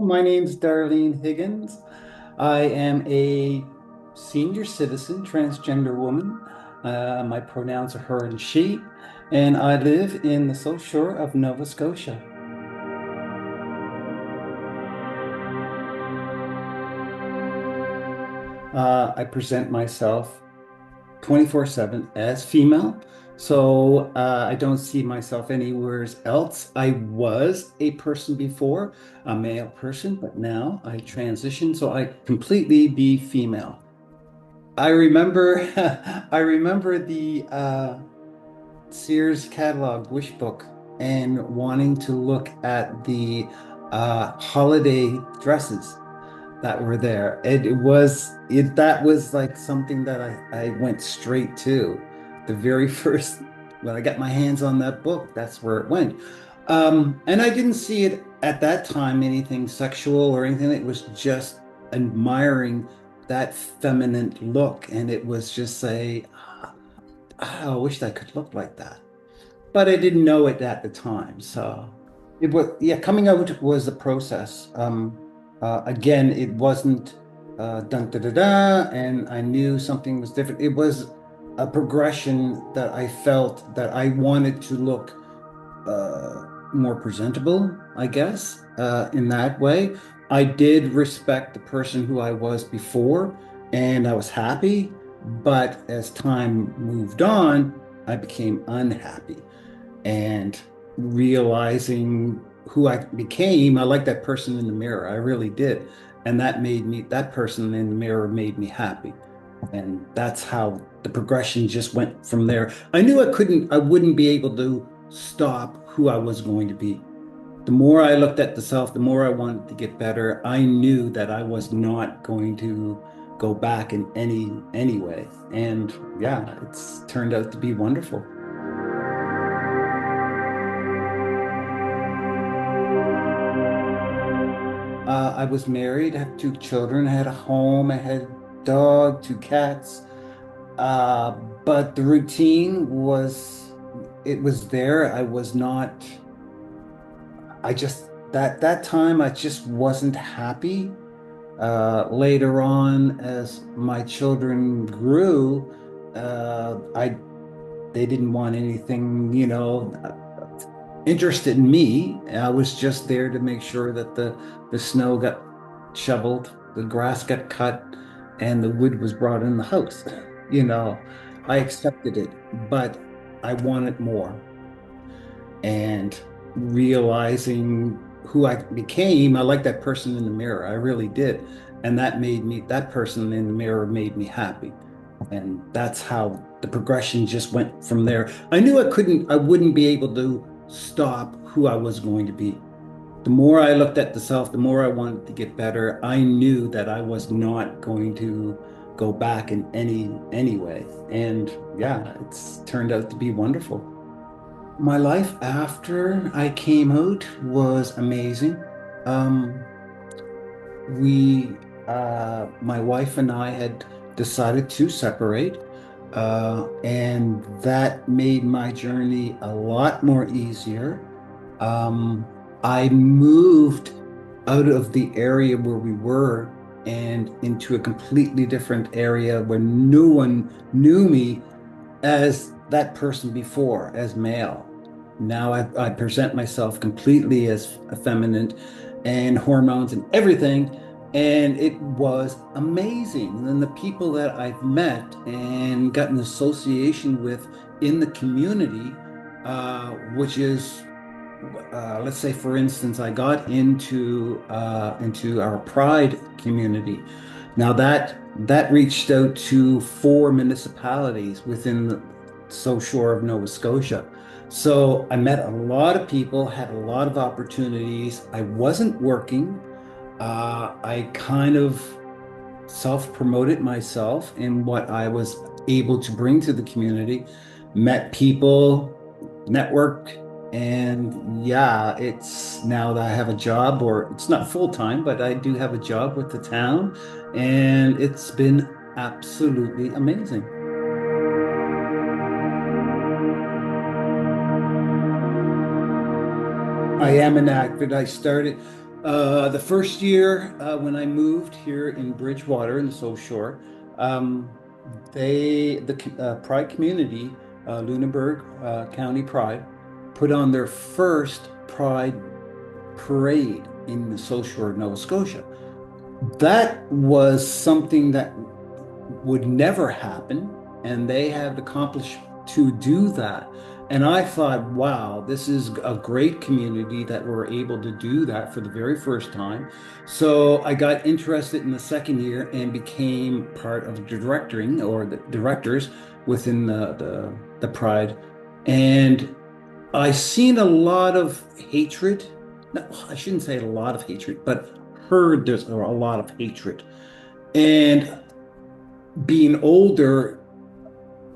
My name's Darlene Higgins. I am a senior citizen, transgender woman. My pronouns are her and she, and I live in the South Shore of Nova Scotia. I present myself 24/7 as female, so I don't see myself anywhere else. I was a person before, a male person, but now I transition, so I completely be female. I remember I remember the Sears catalog wish book and wanting to look at the holiday dresses that were there. That was like something that I went straight to. The very first when I got my hands on that book, that's where it went. And I didn't see it at that time anything sexual or anything. It was just admiring that feminine look, and it was just I wish I could look like that. But I didn't know it at the time. So it was, yeah, coming out was a process. Again, it wasn't dun da da da, and I knew something was different. It was a progression that I felt that I wanted to look more presentable, I guess, in that way. I did respect the person who I was before, and I was happy. But as time moved on, I became unhappy and realizing who I became. I like that person in the mirror. I really did. And that person in the mirror made me happy. And that's how the progression just went from there. I wouldn't be able to stop who I was going to be. The more I looked at the self, the more I wanted to get better. I knew that I was not going to go back in any way. And yeah, it's turned out to be wonderful. I was married, I have two children, I had a home, I had a dog, two cats. Uh, but the routine it was there. I was not, I just, that time, I just wasn't happy. Later on, as my children grew, they didn't want anything, interested in me. I was just there to make sure that the snow got shoveled, the grass got cut, and the wood was brought in the house. You know, I accepted it, but I wanted more. And realizing who I became, I like that person in the mirror. I really did. And that person in the mirror made me happy. And that's how the progression just went from there. I wouldn't be able to stop who I was going to be. The more I looked at the self, the more I wanted to get better. I knew that I was not going to go back in any way. And yeah, it's turned out to be wonderful. My life after I came out was amazing. Um, my wife and I had decided to separate, and that made my journey a lot more easier. Um, I moved out of the area where we were and into a completely different area where no one knew me as that person before, as male. Now I present myself completely as feminine and hormones and everything. And it was amazing. And the people that I've met and got an association with in the community, which is, let's say, for instance, I got into our Pride community. Now that reached out to four municipalities within the South Shore of Nova Scotia. So I met a lot of people, had a lot of opportunities. I wasn't working. I kind of self-promoted myself in what I was able to bring to the community, met people, networked, and yeah, it's now that I have a job, or it's not full-time, but I do have a job with the town, and it's been absolutely amazing. I am an actor. I started. The first year when I moved here in Bridgewater in the South Shore, um, the Pride community, Lunenburg County Pride, put on their first Pride parade in the South Shore of Nova Scotia. That was something that would never happen, and they have accomplished to do that. And I thought, wow, this is a great community that we're able to do that for the very first time. So I got interested in the second year and became part of the directoring or the directors within the Pride. And I seen a lot of hatred. No, I shouldn't say a lot of hatred, but heard there's a lot of hatred. And being older,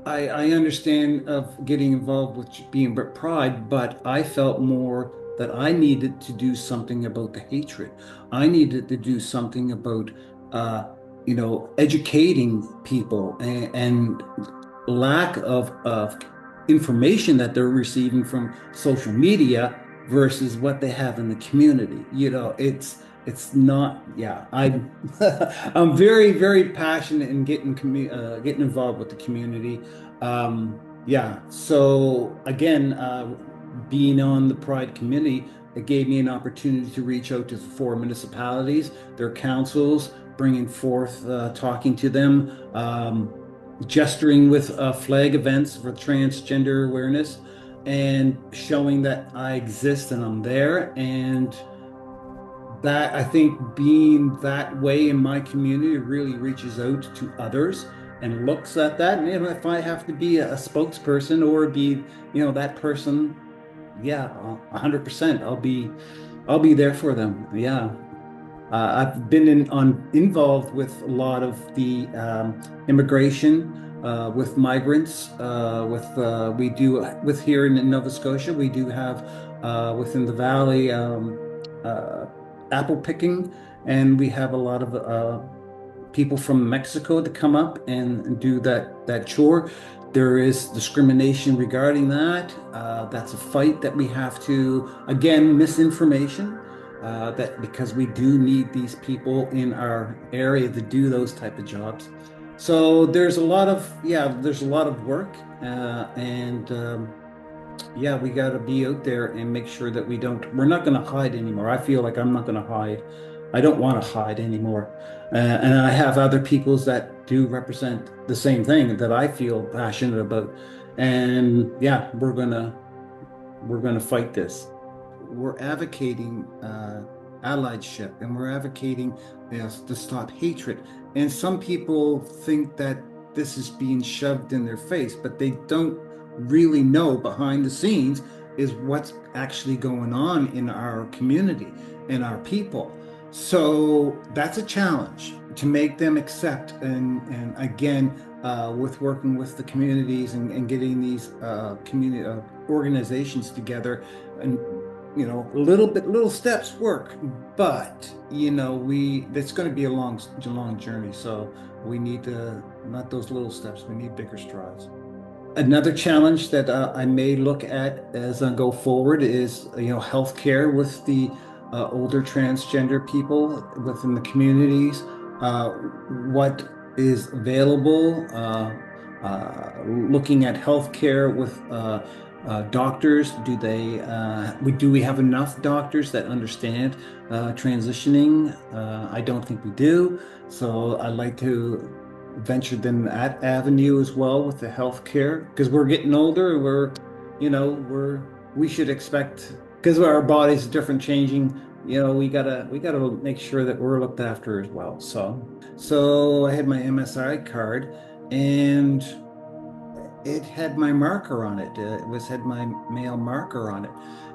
I understand of getting involved with being pride, but I felt more that I needed to do something about the hatred. I needed to do something about, educating people and lack of information that they're receiving from social media versus what they have in the community. It's not, yeah, I'm very, very passionate in getting involved with the community. Yeah, so again, being on the Pride committee, it gave me an opportunity to reach out to the four municipalities, their councils, bringing forth, talking to them, gesturing with flag events for transgender awareness, and showing that I exist and I'm there. And that I think being that way in my community really reaches out to others and looks at that. And if I have to be a spokesperson or be, that person, yeah, 100%. I'll be there for them. Yeah. I've been involved with a lot of the immigration with migrants. We do with here in Nova Scotia. We do have within the valley uh, apple picking, and we have a lot of people from Mexico to come up and do that chore. There is discrimination regarding that. That's a fight that we have to, again, misinformation. That because we do need these people in our area to do those type of jobs. So there's a lot of work, and yeah, we got to be out there and make sure that we're not going to hide anymore. I feel like I'm not going to hide. I don't want to hide anymore. And I have other peoples that do represent the same thing that I feel passionate about. And yeah, we're gonna fight this. We're advocating allyship, and we're advocating, to stop hatred. And some people think that this is being shoved in their face, but they don't really know behind the scenes is what's actually going on in our community and our people. So that's a challenge to make them accept. And again, with working with the communities and getting these community organizations together, and little steps work, but it's going to be a long journey. So we need to, not those little steps, we need bigger strides. Another challenge that I may look at as I go forward is, healthcare with the older transgender people within the communities. What is available? Looking at healthcare with doctors. Do we have enough doctors that understand transitioning? I don't think we do. So I'd like to ventured in that avenue as well with the healthcare because we're getting older. We should expect, because our bodies are different, changing. We gotta make sure that we're looked after as well. So I had my MSI card, and it had my marker on it. Had my male marker on it.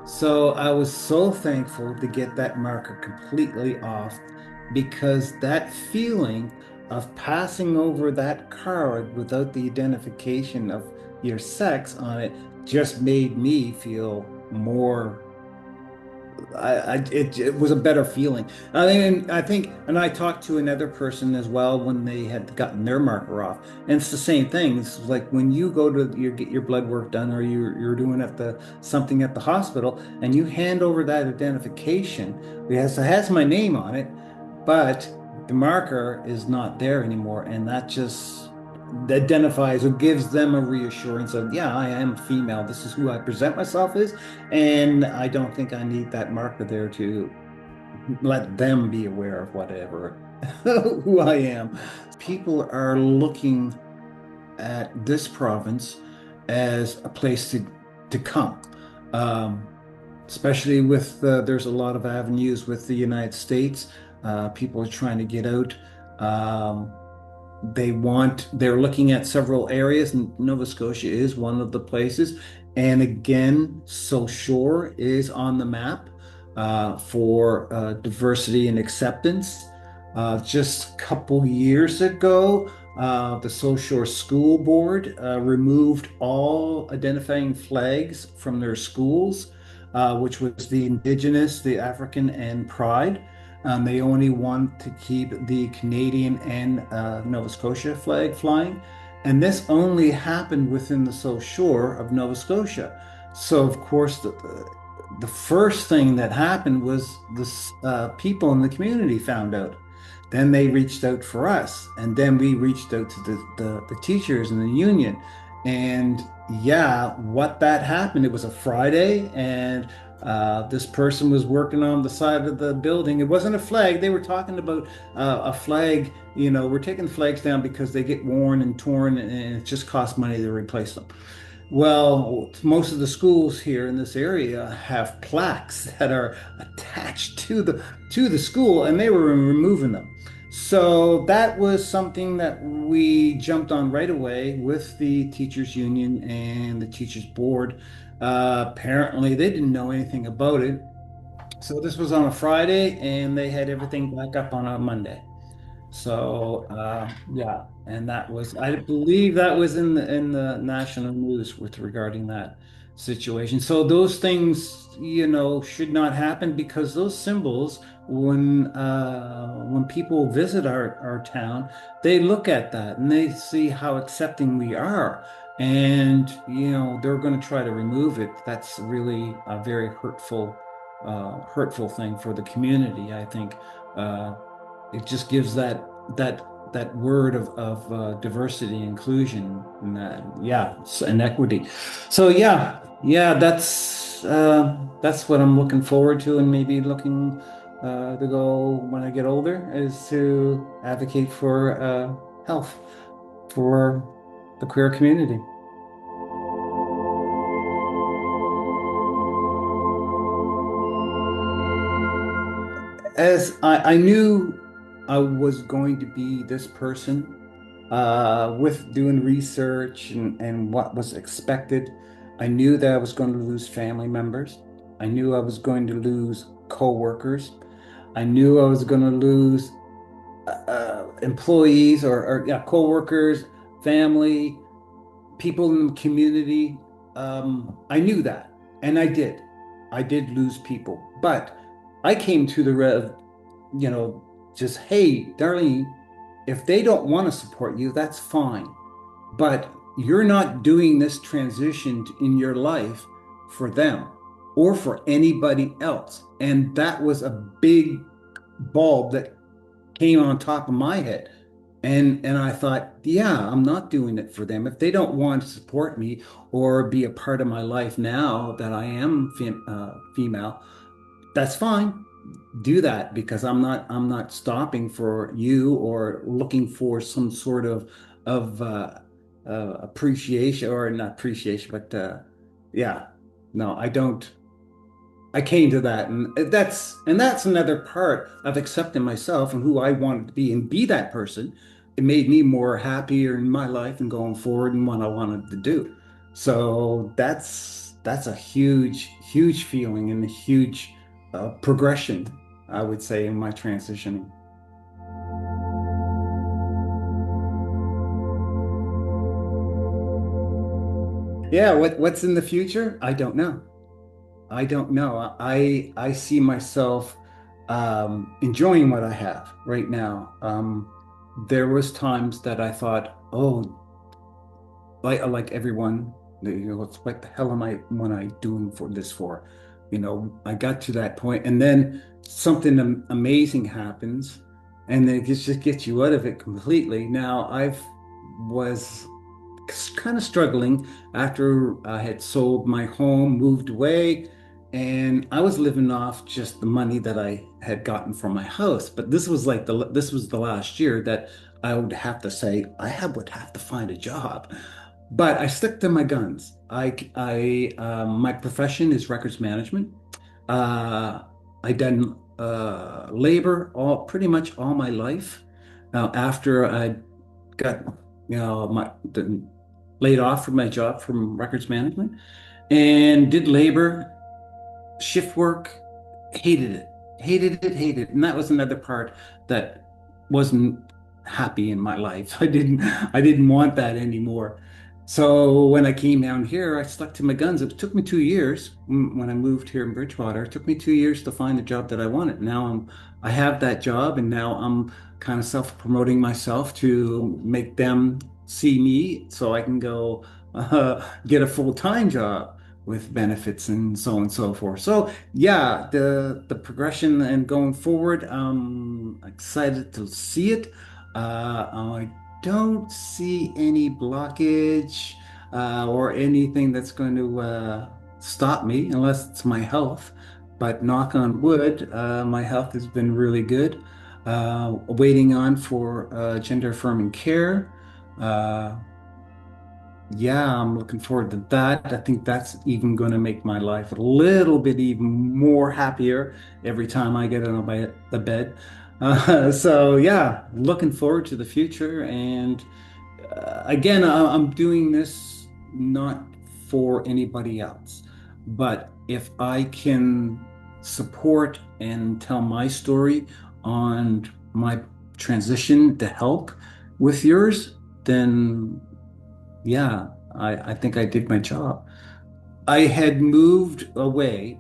So I was so thankful to get that marker completely off, because that feeling of passing over that card without the identification of your sex on it just made me feel more it was a better feeling. I think, and I talked to another person as well when they had gotten their marker off, and it's the same thing. It's like when you go to get your blood work done, or you're doing at the something at the hospital, and you hand over that identification. It has my name on it, but the marker is not there anymore, and that just identifies or gives them a reassurance of, yeah, I am female. This is who I present myself as. And I don't think I need that marker there to let them be aware of whatever who I am. People are looking at this province as a place to come. Um, Especially with there's a lot of avenues with the United States. People are trying to get out. Um, they're looking at several areas, and Nova Scotia is one of the places. And again, So Shore is on the map for diversity and acceptance. Just a couple years ago, the So Shore School Board removed all identifying flags from their schools, which was the Indigenous, the African, and Pride. They only want to keep the Canadian and Nova Scotia flag flying. And this only happened within the South Shore of Nova Scotia. So, of course, the first thing that happened was the people in the community found out. Then they reached out for us, and then we reached out to the teachers and the union. And yeah, what that happened, it was a Friday, and this person was working on the side of the building. It wasn't a flag. They were talking about a flag. We're taking flags down because they get worn and torn, and it just costs money to replace them. Well, most of the schools here in this area have plaques that are attached to the school, and they were removing them. So that was something that we jumped on right away with the teachers union and the teachers board. Apparently, they didn't know anything about it. So this was on a Friday, and they had everything back up on a Monday. So yeah, and that was, I believe that was in the national news with regarding that situation. So those things, should not happen, because those symbols, when people visit our town, they look at that and they see how accepting we are. And they're going to try to remove it. That's really a very hurtful thing for the community, I think. It just gives that word of diversity, inclusion, and yeah, and equity. So yeah, that's what I'm looking forward to, and maybe looking to go when I get older, is to advocate for health for the queer community. As I knew I was going to be this person, with doing research and what was expected, I knew that I was going to lose family members. I knew I was going to lose coworkers. I knew I was going to lose employees, or yeah, coworkers, family, people in the community. I knew that, and I did. I did lose people, but I came to the you know, just, hey, Darlene, if they don't want to support you, that's fine. But you're not doing this transition in your life for them or for anybody else. And that was a big bulb that came on top of my head. And I thought, yeah, I'm not doing it for them. If they don't want to support me or be a part of my life now that I am female, that's fine. Do that, because I'm not stopping for you or looking for some sort of appreciation, or not appreciation, but yeah, no, I don't. I came to that, and that's another part of accepting myself and who I wanted to be, and be that person. It made me more happier in my life and going forward and what I wanted to do. So that's a huge feeling, and a huge progression, I would say, in my transitioning. Yeah, what's in the future? I don't know. I don't know. I see myself enjoying what I have right now. There was times that I thought, oh, like everyone, it's what the hell am I doing for this for? I got to that point, and then something amazing happens, and then it just gets you out of it completely. Now I've was kind of struggling after I had sold my home, moved away, and I was living off just the money that I had gotten from my house. But this was the last year that I would have to say would have to find a job. But I stuck to my guns. My profession is records management. Uh, I done labor all pretty much all my life. After I got laid off from my job from records management and did labor, shift work, hated it. And that was another part that wasn't happy in my life. I didn't want that anymore. So when I came down here, I stuck to my guns. It took me 2 years when I moved here in Bridgewater. It took me 2 years to find the job that I wanted. I have that job, and now I'm kind of self-promoting myself to make them see me so I can go get a full-time job with benefits and so on and so forth. So yeah, the progression and going forward, excited to see it. I don't see any blockage or anything that's going to stop me unless it's my health. But knock on wood, my health has been really good. Waiting on for gender affirming care. Uh, yeah, I'm looking forward to that. I think that's even going to make my life a little bit even more happier every time I get out of the bed. So yeah, looking forward to the future. And again, I'm doing this not for anybody else, but if I can support and tell my story on my transition to help with yours, then yeah, I think I did my job. I had moved away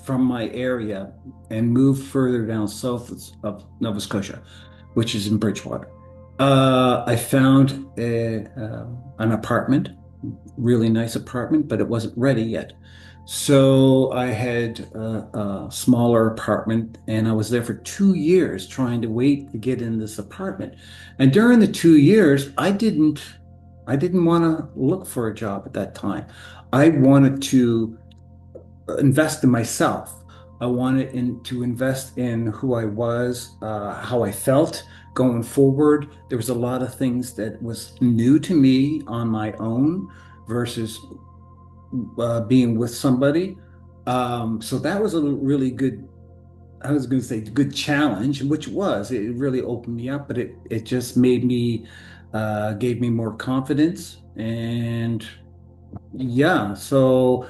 from my area and moved further down south of Nova Scotia, which is in Bridgewater. I found an apartment, really nice apartment, but it wasn't ready yet. So I had a smaller apartment, and I was there for 2 years trying to wait to get in this apartment. And during the 2 years, I didn't want to look for a job at that time. I wanted to invest in myself. I wanted to invest in who I was, how I felt going forward. There was a lot of things that was new to me on my own versus being with somebody. So that was a really good, I was going to say good challenge, which was, it really opened me up, but it just made me, gave me more confidence. And yeah, so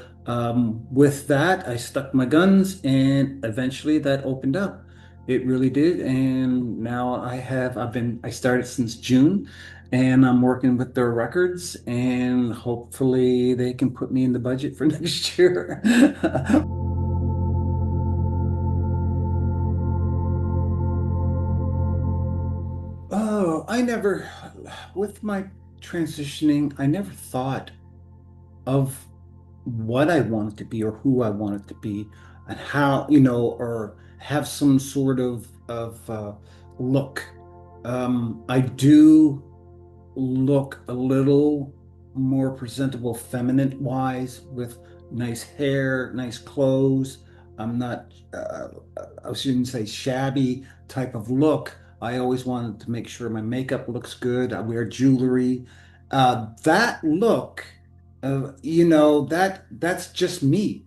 with that, I stuck my guns and eventually that opened up. It really did. And now I started since June and I'm working with their records and hopefully they can put me in the budget for next year. Oh, with my transitioning, I never thought of what I wanted to be or who I wanted to be and how, or have some sort of look. I do look a little more presentable feminine wise with nice hair, nice clothes. I'm not, I shouldn't say shabby type of look. I always wanted to make sure my makeup looks good. I wear jewelry. That look, that's just me.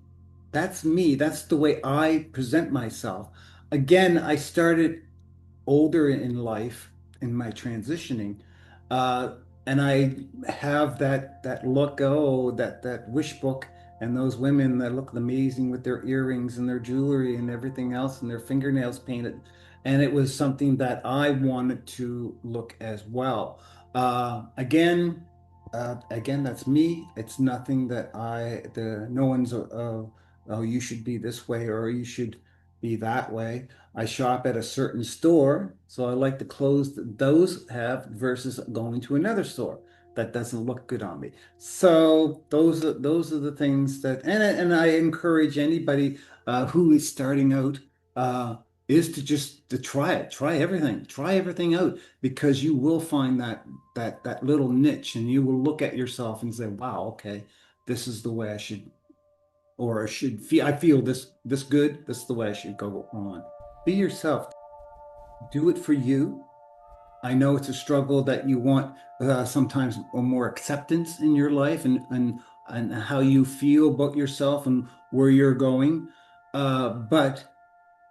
That's me. That's the way I present myself. Again, I started older in life in my transitioning. Uh, and I have that look, oh, that wish book and those women that look amazing with their earrings and their jewelry and everything else and their fingernails painted. And it was something that I wanted to look as well. Again, Again, that's me. It's nothing that no one's, oh, you should be this way or you should be that way. I shop at a certain store, so I like the clothes that those have versus going to another store that doesn't look good on me. So those are the things that, and I encourage anybody who is starting out uh, is to just to try it, try everything out because you will find that little niche and you will look at yourself and say, wow, okay, this is the way I should or I should feel. I feel this good. This is the way I should go on. Be yourself. Do it for you. I know it's a struggle that you want sometimes more acceptance in your life and how you feel about yourself and where you're going. But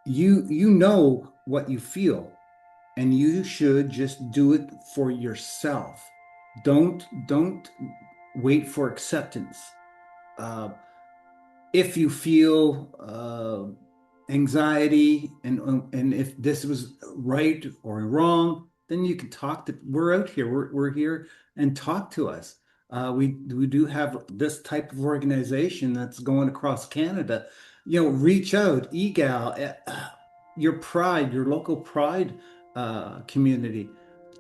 you know what you feel and you should just do it for yourself. Don't wait for acceptance. Uh, if you feel anxiety and if this was right or wrong, then you can talk to. We're out here. We're here and talk to us. We do have this type of organization that's going across Canada. You know, reach out, EGAL, your pride, your local pride community.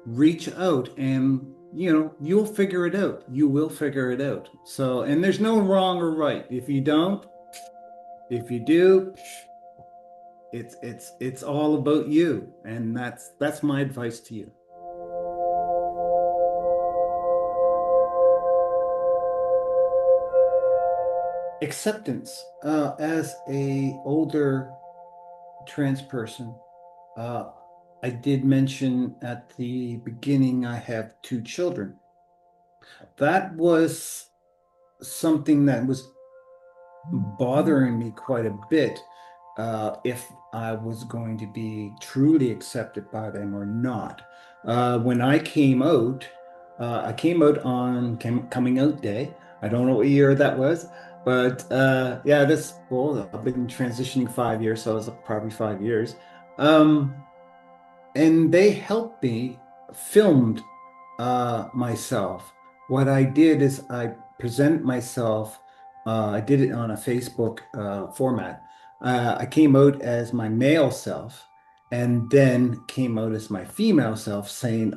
Reach out and you'll figure it out. You will figure it out. So, and there's no wrong or right. If you don't, if you do, it's all about you. And that's my advice to you. Acceptance. As a older trans person, uh, I did mention at the beginning I have two children. That was something that was bothering me quite a bit if I was going to be truly accepted by them or not. When I came out on coming out day. I don't know what year that was, but yeah, well, I've been transitioning 5 years, so it was probably 5 years. Um, and they helped me filmed myself. What I did is I present myself. I did it on a Facebook format. I came out as my male self, and then came out as my female self, saying,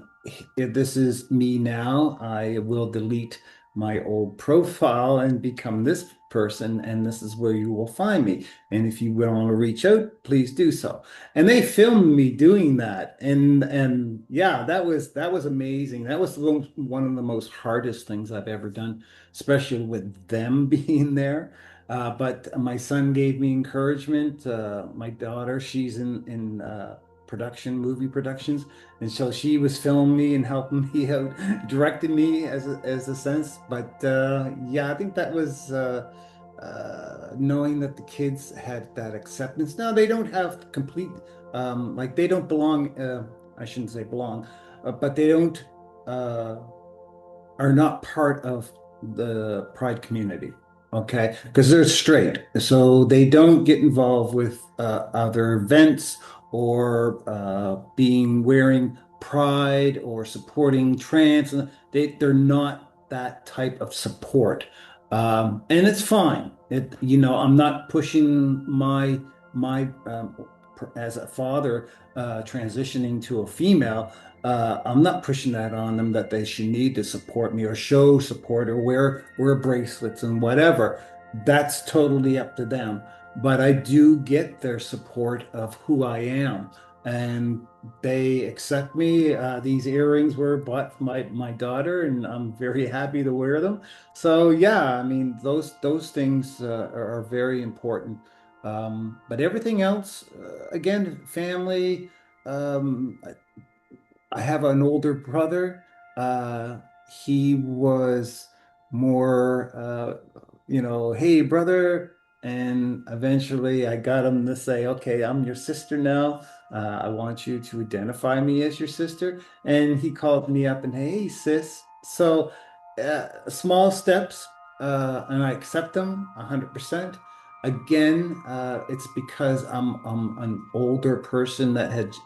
"If this is me now, I will delete my old profile and become this person, and this is where you will find me. And if you want to reach out, please do so." And they filmed me doing that, and yeah, that was amazing. That was one of the most hardest things I've ever done, especially with them being there. But my son gave me encouragement. My daughter, she's in movie productions, and so she was filming me and helping me out, directing me as a sense. But yeah, I think that was. Knowing that the kids had that acceptance. Now they don't have complete, like they don't belong, I shouldn't say belong, but they don't, uh, are not part of the pride community, okay? Because they're straight, so they don't get involved with other events or being wearing pride or supporting trans. They're not that type of support, and it's fine. I'm not pushing as a father transitioning to a female. I'm not pushing that on them that they should need to support me or show support or wear bracelets and whatever. That's totally up to them. But I do get their support of who I am, and they accept me. These earrings were bought for my daughter, and I'm very happy to wear them. So yeah, I mean those things are very important. But everything else, again, family. Um, I have an older brother. He was more, hey, brother. And eventually I got him to say, okay, I'm your sister now. I want you to identify me as your sister. And he called me up and, hey, sis. So small steps, and I accept them 100%. Again, it's because I'm an older person that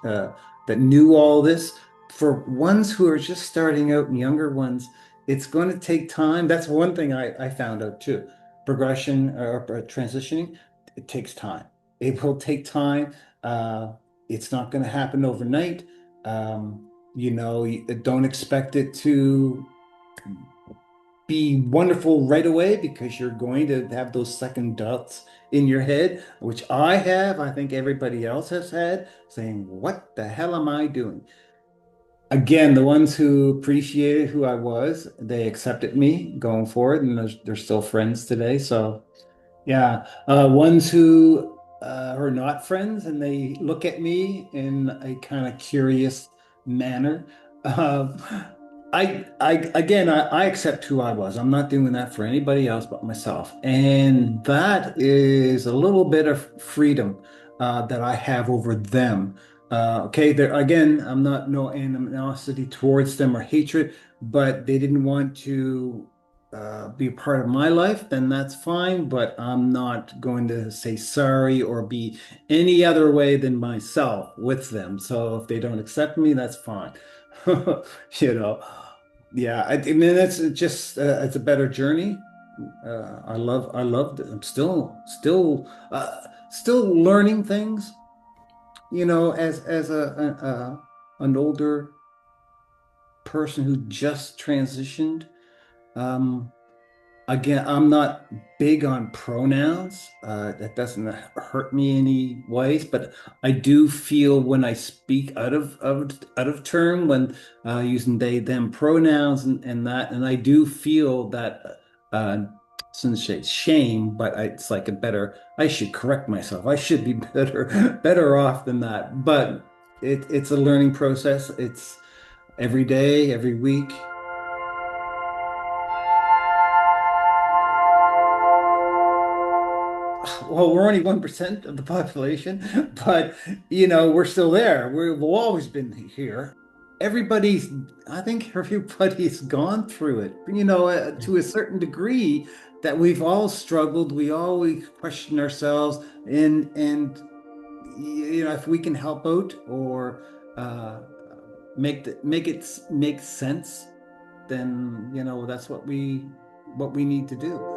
knew all this. For ones who are just starting out and younger ones, it's going to take time. That's one thing I found out too. Progression or transitioning, it takes time. It will take time. Uh, it's not going to happen overnight. Don't expect it to be wonderful right away because you're going to have those second doubts in your head, which I have. I think everybody else has had, saying, "What the hell am I doing?" Again, the ones who appreciated who I was, they accepted me going forward, and they're still friends today. So yeah, ones who are not friends and they look at me in a kind of curious manner. Uh, I accept who I was. I'm not doing that for anybody else but myself, and that is a little bit of freedom that I have over them. Okay, there again, I'm not no animosity towards them or hatred, but they didn't want to be a part of my life, then that's fine. But I'm not going to say sorry or be any other way than myself with them. So if they don't accept me, that's fine. You know, yeah. I mean, that's just it's a better journey. I loved it. I'm still learning things. As an older person who just transitioned. Um, Again, I'm not big on pronouns. That doesn't hurt me any ways, but I do feel when I speak out of term when using they them pronouns and that, and I do feel that since it's shame, but it's like a better. I should correct myself. I should be better off than that. But it's a learning process. It's every day, every week. Well, we're only 1% of the population, but we're still there. We've always been here. Everybody's, I think everybody's gone through it, to a certain degree that we've all struggled. We always question ourselves and if we can help out or make it make sense, then that's what we need to do.